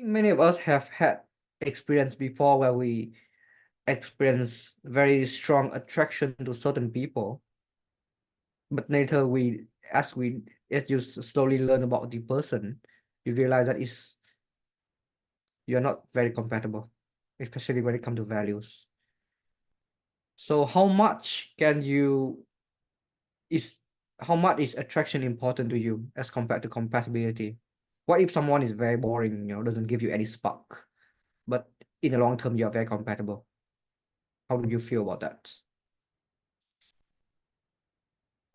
many of us have had experience before where we experience very strong attraction to certain people, but later as you slowly learn about the person, you realize that you're not very compatible, especially when it comes to values. So is how much is attraction important to you as compared to compatibility? What if someone is very boring, doesn't give you any spark, but in the long term you are very compatible? How do you feel about that?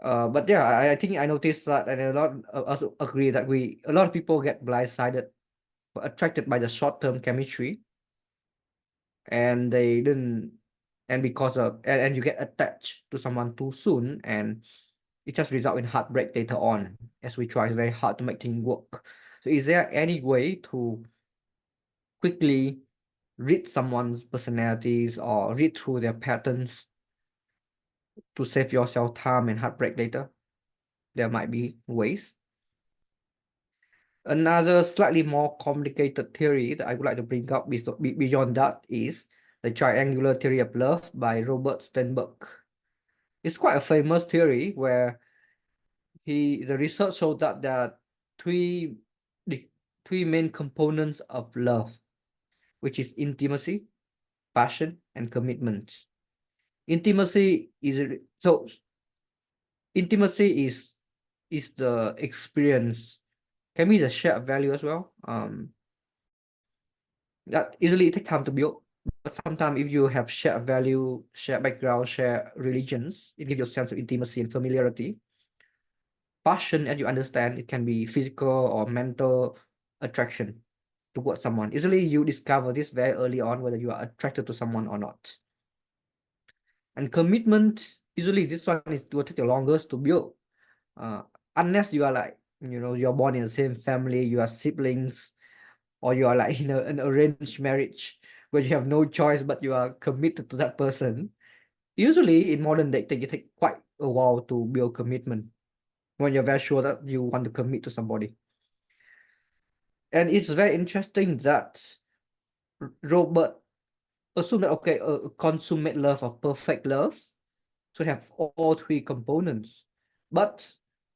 But yeah, I think I noticed that, and a lot also agree that a lot of people get blindsided, attracted by the short-term chemistry, and they didn't, and because of, and you get attached to someone too soon, and it just results in heartbreak later on, as we try very hard to make things work. So is there any way to quickly read someone's personalities or read through their patterns to save yourself time and heartbreak later? There might be ways. Another slightly more complicated theory that I would like to bring up beyond that is the triangular theory of love by Robert Sternberg. It's quite a famous theory where the research showed that there are three main components of love, which is intimacy, passion, and commitment. Intimacy is so intimacy is the experience, can be the shared value as well. That easily take time to build, but sometimes if you have shared value, shared background, shared religions, it gives you a sense of intimacy and familiarity. Passion, as you understand, it can be physical or mental attraction towards someone. Usually you discover this very early on, whether you are attracted to someone or not. And commitment, usually this one will take the longest to build. Unless you are like, you're born in the same family, you are siblings, or you are like in an arranged marriage where you have no choice but you are committed to that person. Usually in modern day, it take quite a while to build commitment when you're very sure that you want to commit to somebody. And it's very interesting that Robert assumed that, okay, a consummate love or perfect love should have all three components. But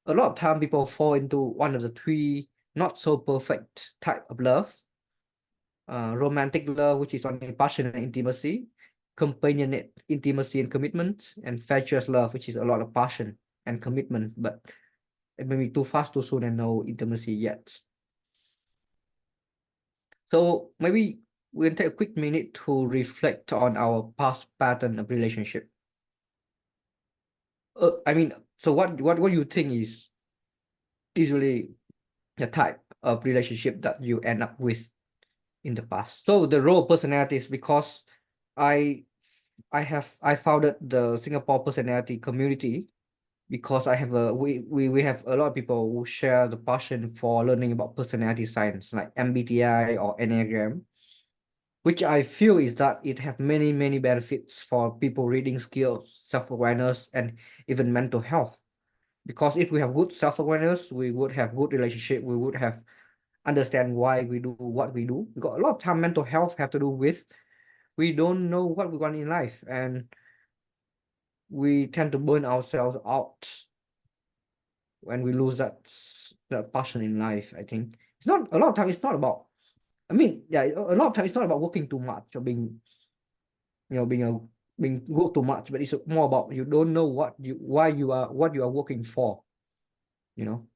a lot of time people fall into one of the three not so perfect type of love. Romantic love, which is only passion and intimacy, companionate intimacy and commitment, and fatuous love, which is a lot of passion and commitment, but it may be too fast, too soon, and no intimacy yet. So maybe we can take a quick minute to reflect on our past pattern of relationship. So what do you think is usually the type of relationship that you end up with in the past? So the role of personalities, because I I founded the Singapore personality community because we have a lot of people who share the passion for learning about personality science like MBTI or Enneagram, which I feel is that it have many benefits for people reading skills, self-awareness, and even mental health. Because if we have good self-awareness, we would have good relationship, we would have understand why we do what we do. Because a lot of time mental health have to do with we don't know what we want in life, and we tend to burn ourselves out when we lose that passion in life. I think it's not a lot of time. It's not about. I mean, yeah, a lot of time it's not about working too much or being, being work too much, but it's more about you don't know what you are working for. You know.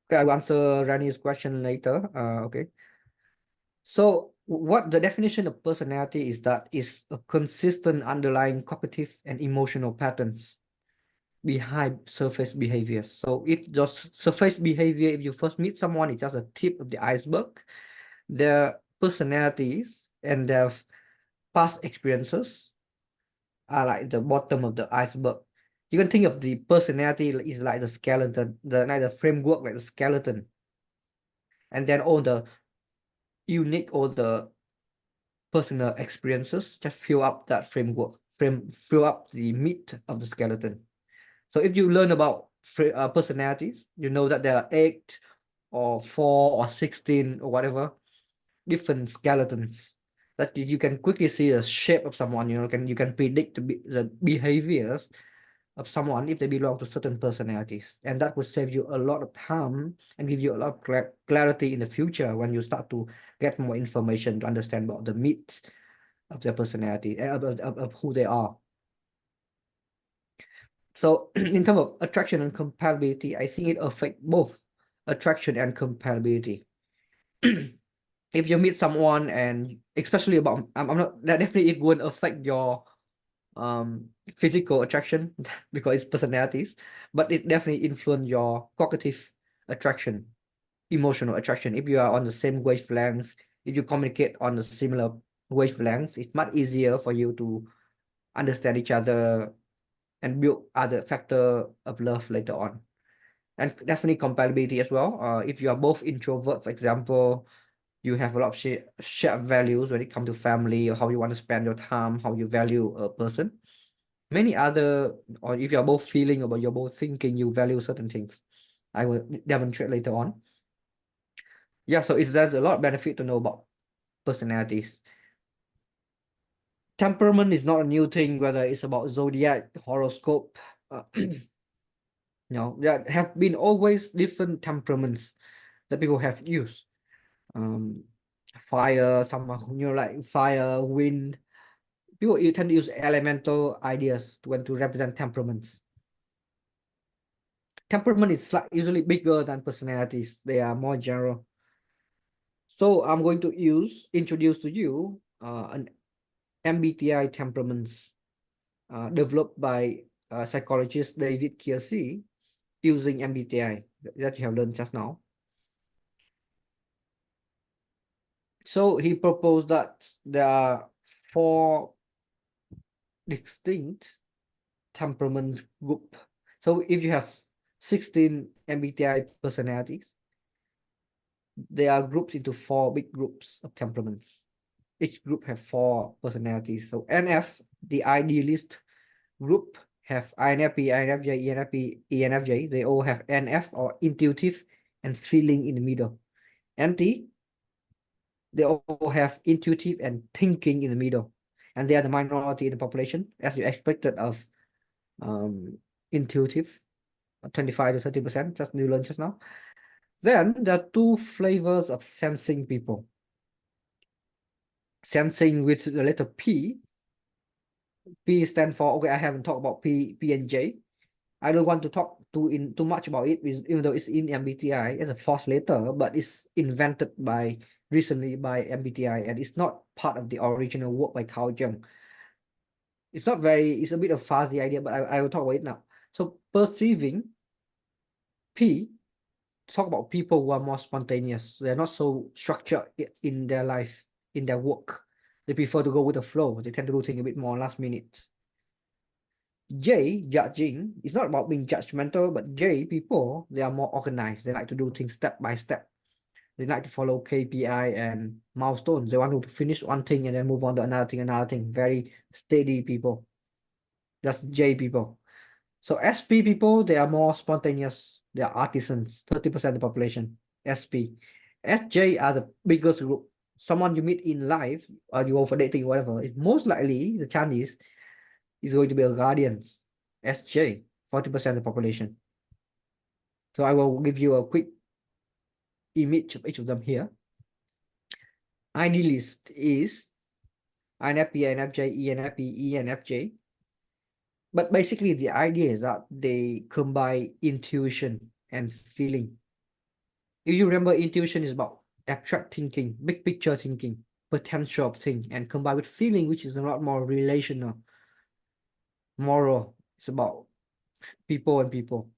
Okay, I will answer Rani's question later. Okay. So what the definition of personality is that is a consistent underlying cognitive and emotional patterns behind surface behaviors. So if just surface behavior, if you first meet someone, it's just a tip of the iceberg. Their personalities and their past experiences are like the bottom of the iceberg. You can think of the personality is like the skeleton, the framework, like the skeleton. And then all the unique, all the personal experiences just fill up that fill up the meat of the skeleton. So if you learn about personalities. You know that there are 8 or 4 or 16 or whatever different skeletons that you can quickly see the shape of someone. You can predict the behaviors of someone if they belong to certain personalities, and that will save you a lot of time and give you a lot of clarity in the future when you start to get more information to understand about the meat of their personality, of who they are. So in terms of attraction and compatibility, I think it affects both attraction and compatibility. If you meet someone, and especially about, I'm not that, definitely it won't affect your physical attraction because it's personalities, but it definitely influence your cognitive attraction, emotional attraction. If you are on the same wavelengths, if you communicate on the similar wavelengths, it's much easier for you to understand each other and build other factor of love later on. And definitely compatibility as well. If you are both introvert, for example, you have a lot of shared values when it comes to family, or how you want to spend your time, how you value a person. Many other, or if you're both feeling, or you're both thinking, you value certain things. I will demonstrate later on. Yeah, so there's a lot of benefit to know about personalities. Temperament is not a new thing, whether it's about zodiac, horoscope. There have been always different temperaments that people have used. Um, Fire, someone, like fire, wind. People, you tend to use elemental ideas to represent temperaments. Temperament is usually bigger than personalities. They are more general. So I'm going to introduce to you an MBTI temperaments developed by psychologist David Kiersey using MBTI that you have learned just now. So he proposed that there are 4 distinct temperament group. So if you have 16 MBTI personalities, they are grouped into 4 big groups of temperaments. Each group have 4 personalities. So NF, the idealist group, have INFP, INFJ, ENFP, ENFJ. They all have NF, or intuitive and feeling, in the middle. NT, they all have intuitive and thinking in the middle. And they are the minority in the population, as you expected of intuitive, 25 to 30%, just you learned just now. Then there are 2 flavors of sensing people. Sensing with the letter P. P stand for, okay, I haven't talked about P and J. I don't want to talk too much about it, even though it's in MBTI as a 4th letter, but it's invented recently by MBTI, and it's not part of the original work by Carl Jung. It's a bit of fuzzy idea, but I will talk about it now. So perceiving P, talk about people who are more spontaneous. They're not so structured in their life, in their work. They prefer to go with the flow. They tend to do things a bit more last minute. J, judging, it's not about being judgmental, but J people, they are more organized. They like to do things step by step. They like to follow KPI and milestones. They want to finish one thing and then move on to another thing. Very steady people. That's J people. So SP people, they are more spontaneous. They are artisans, 30% of the population. SP. SJ are the biggest group. Someone you meet in life, or you go for dating, whatever, it's most likely the Chinese is going to be a guardian. SJ, 40% of the population. So I will give you a quick image of each of them here. Idealist is INFP, INFJ, ENFP, ENFJ. But basically, the idea is that they combine intuition and feeling. If you remember, intuition is about abstract thinking, big picture thinking, potential of thing, and combined with feeling, which is a lot more relational, moral. It's about people and people.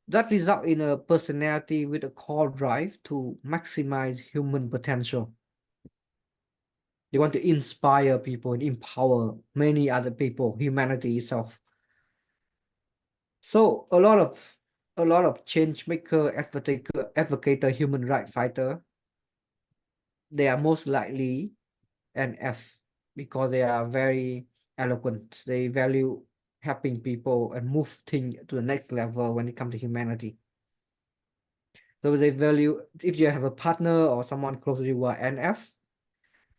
That result in a personality with a core drive to maximize human potential. They want to inspire people and empower many other people, humanity itself. So a lot of change maker, advocator, human right fighter, they are most likely an F, because they are very eloquent. They value helping people and move things to the next level when it comes to humanity. So they value, if you have a partner or someone close to you who are NF,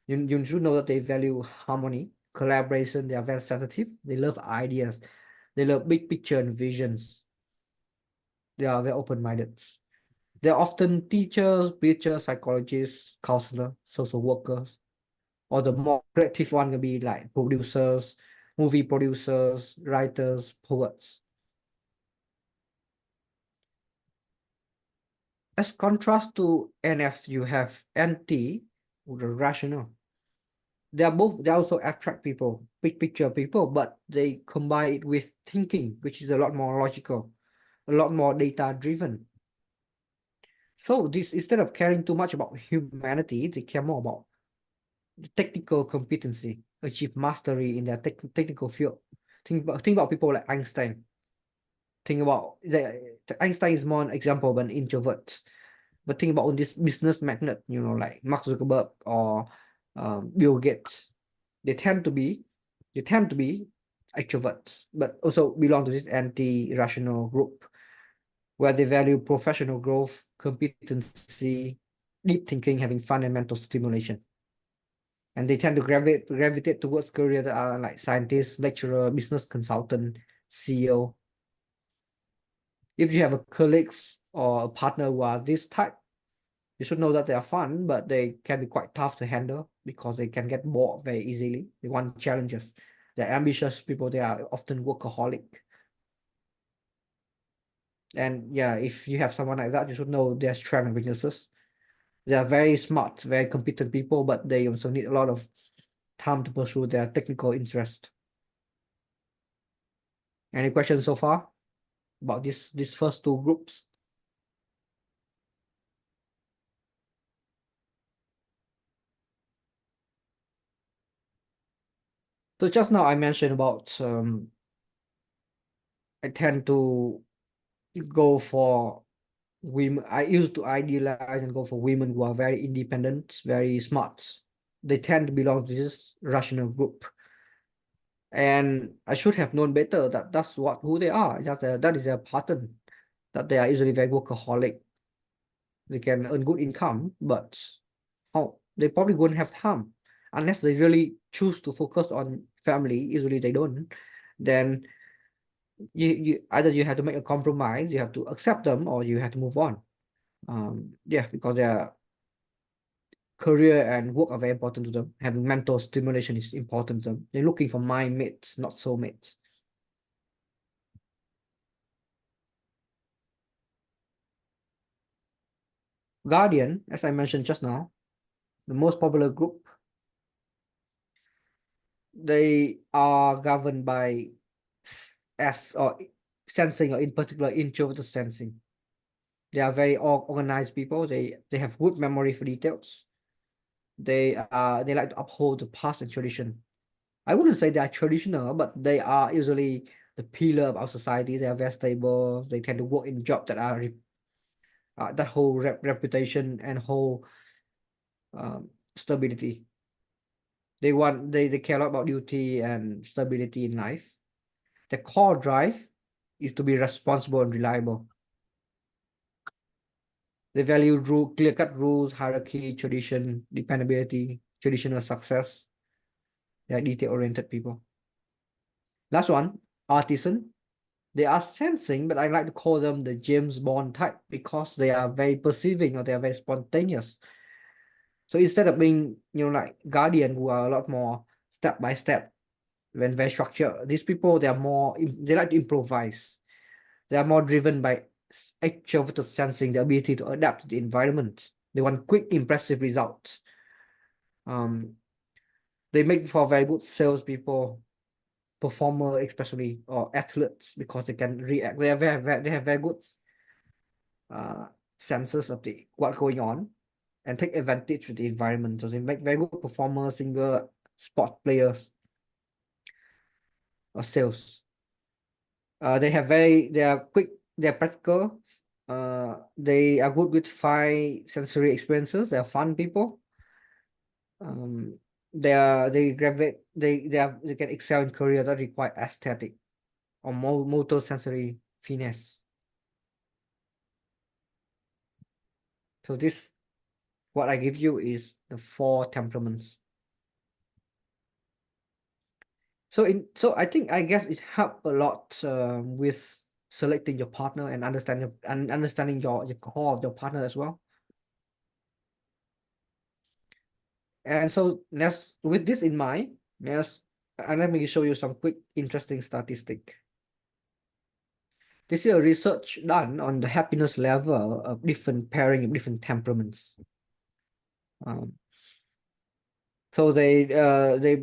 you should know that they value harmony, collaboration. They are very sensitive. They love ideas. They love big picture and visions. They are very open-minded. They're often teachers, preachers, psychologists, counselors, social workers, or the more creative one can be like producers, movie producers, writers, poets. As contrast to NF, you have NT, the rational. They're also abstract people, big picture people, but they combine it with thinking, which is a lot more logical, a lot more data driven. So this, instead of caring too much about humanity, they care more about the technical competency, achieve mastery in their technical field. Think about people like Einstein. Think about Einstein is more an example of an introvert. But think about this business magnate, like Mark Zuckerberg or Bill Gates. They tend to be, extroverts, but also belong to this anti-rational group where they value professional growth, competency, deep thinking, having fun, and mental stimulation. And they tend to gravitate towards careers that are like scientist, lecturer, business consultant, CEO. If you have a colleague or a partner who are this type, you should know that they are fun, but they can be quite tough to handle because they can get bored very easily. They want challenges. They're ambitious people. They are often workaholic. And yeah, if you have someone like that, you should know their strengths and weaknesses. They are very smart, very competent people, but they also need a lot of time to pursue their technical interest. Any questions so far about these first two groups? So just now I mentioned about I tend to go for women. I used to idealize and go for women who are very independent, very smart. They tend to belong to this rational group. And I should have known better that that's who they are. That is their pattern. That they are usually very workaholic. They can earn good income, but they probably won't have time unless they really choose to focus on family. Usually they don't. Then you either you have to make a compromise, you have to accept them, or you have to move on. Yeah, because their career and work are very important to them. Having mental stimulation is important to them. They're looking for mind mates, not soulmates. Guardian, as I mentioned just now, the most popular group, they are governed by S or sensing, or in particular introverted sensing. They are very organized people. They have good memory for details. They like to uphold the past and tradition. I wouldn't say they are traditional, but they are usually the pillar of our society. They are very stable. They tend to work in jobs that are that whole reputation and whole stability. They care a lot about duty and stability in life. The core drive is to be responsible and reliable. They value clear-cut rules, hierarchy, tradition, dependability, traditional success. They are detail-oriented people. Last one, artisan. They are sensing, but I like to call them the James Bond type because they are very perceiving, or they are very spontaneous. So instead of being, like Guardian, who are a lot more step by step, when very structured, these people, they like to improvise. They are more driven by extroverted sensing, the ability to adapt to the environment. They want quick, impressive results. They make for very good salespeople, performer especially, or athletes, because they can react. They have very good uh senses of what's going on, and take advantage of the environment. So they make very good performers, singer, sport players, or sales. They are quick, they're practical. They are good with five sensory experiences. They are fun people. They can excel in careers that require aesthetic. or motor sensory finesse. So this, what I give you is the 4 temperaments. So I think, I guess it helped a lot with selecting your partner and understanding your core of your partner as well. And so let's, with this in mind, let me show you some quick interesting statistic. This is a research done on the happiness level of different pairing of different temperaments. Um, so they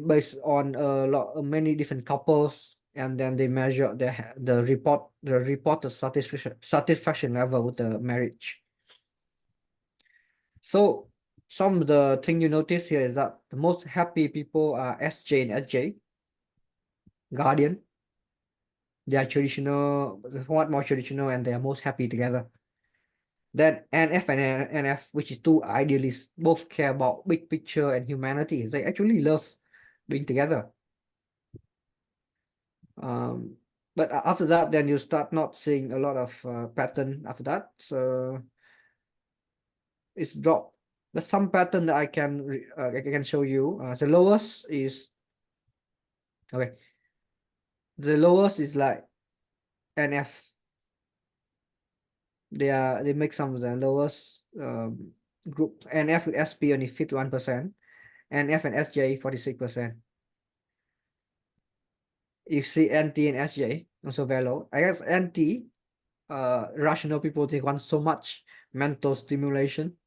based on many different couples, and then they measure the reported satisfaction level with the marriage. So some of the thing you notice here is that the most happy people are SJ and SJ, guardian. They are traditional, somewhat more traditional, and they are most happy together. Then NF and NF, which is two idealists, both care about big picture and humanity. They actually love being together. But after that, then you start not seeing a lot of pattern after that. So it's dropped. But some pattern that I can show you. The lowest is okay. The lowest is like NF. They make some of the lowest group. NF with SP only 51%, and F and SJ 46%. You see NT and SJ also very low. I guess NT, rational people, they want so much mental stimulation.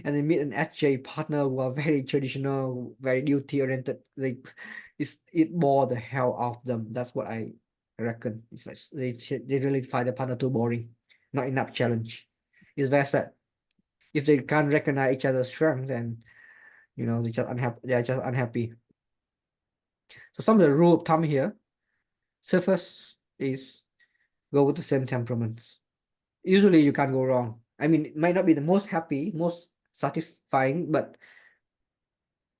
And they meet an SJ partner who are very traditional, very duty oriented. It bore the hell out of them. That's what I reckon. It's like they really find the partner too boring, not enough challenge. It's very sad. If they can't recognize each other's strength, then they just unhappy. They are just unhappy. So some of the rule of thumb here, surface is go with the same temperaments. Usually you can't go wrong. I mean, it might not be the most happy, most satisfying, but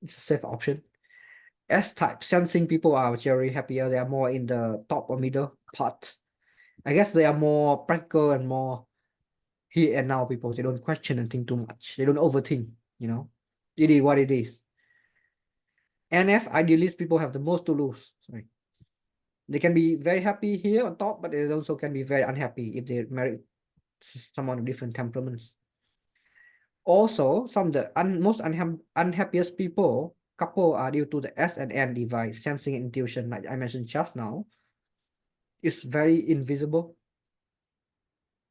it's a safe option. S-type, sensing people are generally happier. They are more in the top or middle part. I guess they are more practical and more here and now people. They don't question and think too much. They don't overthink, It is what it is. NF, idealist people have the most to lose. Sorry. They can be very happy here on top, but they also can be very unhappy if they marry someone with different temperaments. Also, some of the most unhappiest couple are due to the S and N device, sensing and intuition, like I mentioned just now. It's very invisible,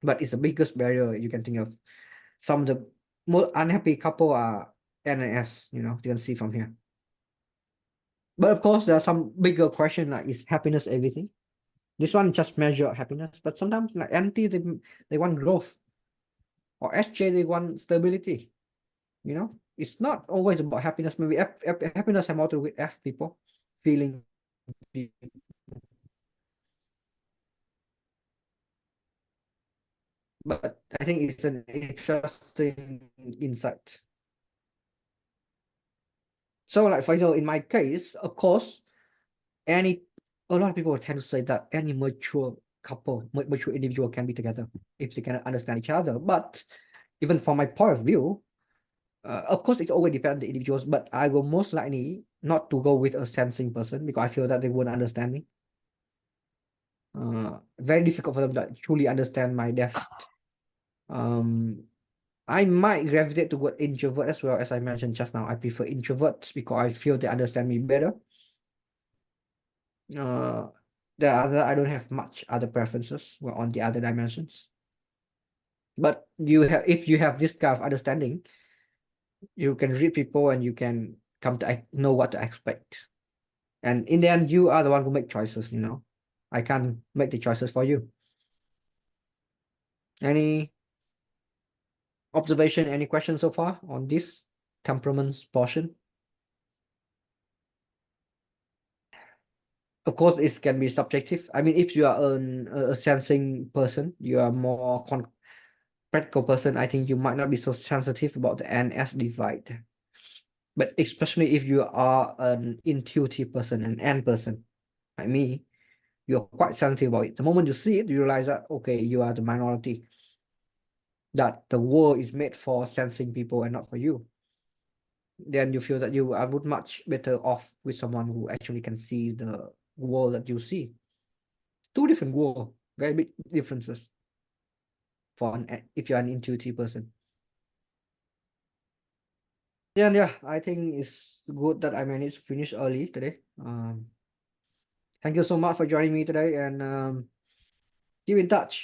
but it's the biggest barrier you can think of. Some of the most unhappy couple are N and S, you can see from here. But of course, there are some bigger question like, is happiness everything? This one just measure happiness, but sometimes like NT, they want growth, or SJ, they want stability. It's not always about happiness. Maybe happiness have more to do with F people, feeling people. But I think it's an interesting insight. So like, for example, in my case, of course, a lot of people tend to say that any mature couple, mature individual can be together if they can understand each other. But even from my point of view, of course, it always depends on the individuals, but I will most likely not to go with a sensing person because I feel that they wouldn't understand me. Very difficult for them to truly understand my depth. I might gravitate toward introvert as well, as I mentioned just now. I prefer introverts because I feel they understand me better. I don't have much other preferences on the other dimensions. But if you have this kind of understanding, you can read people and you can come to know what to expect. And in the end, you are the one who make choices, I can't make the choices for you. Any observation, any questions so far on this temperaments portion? Of course, it can be subjective. I mean, if you are a sensing person, you are more practical person, I think you might not be so sensitive about the NS divide. But especially if you are an intuitive person, an N person, like me, you're quite sensitive about it. The moment you see it, you realize that okay, you are the minority. That the world is made for sensing people and not for you. Then you feel that you are much better off with someone who actually can see the world that you see. Two different world, very big differences for if you're an intuitive person. Yeah, I think it's good that I managed to finish early today. Thank you so much for joining me today, and keep in touch.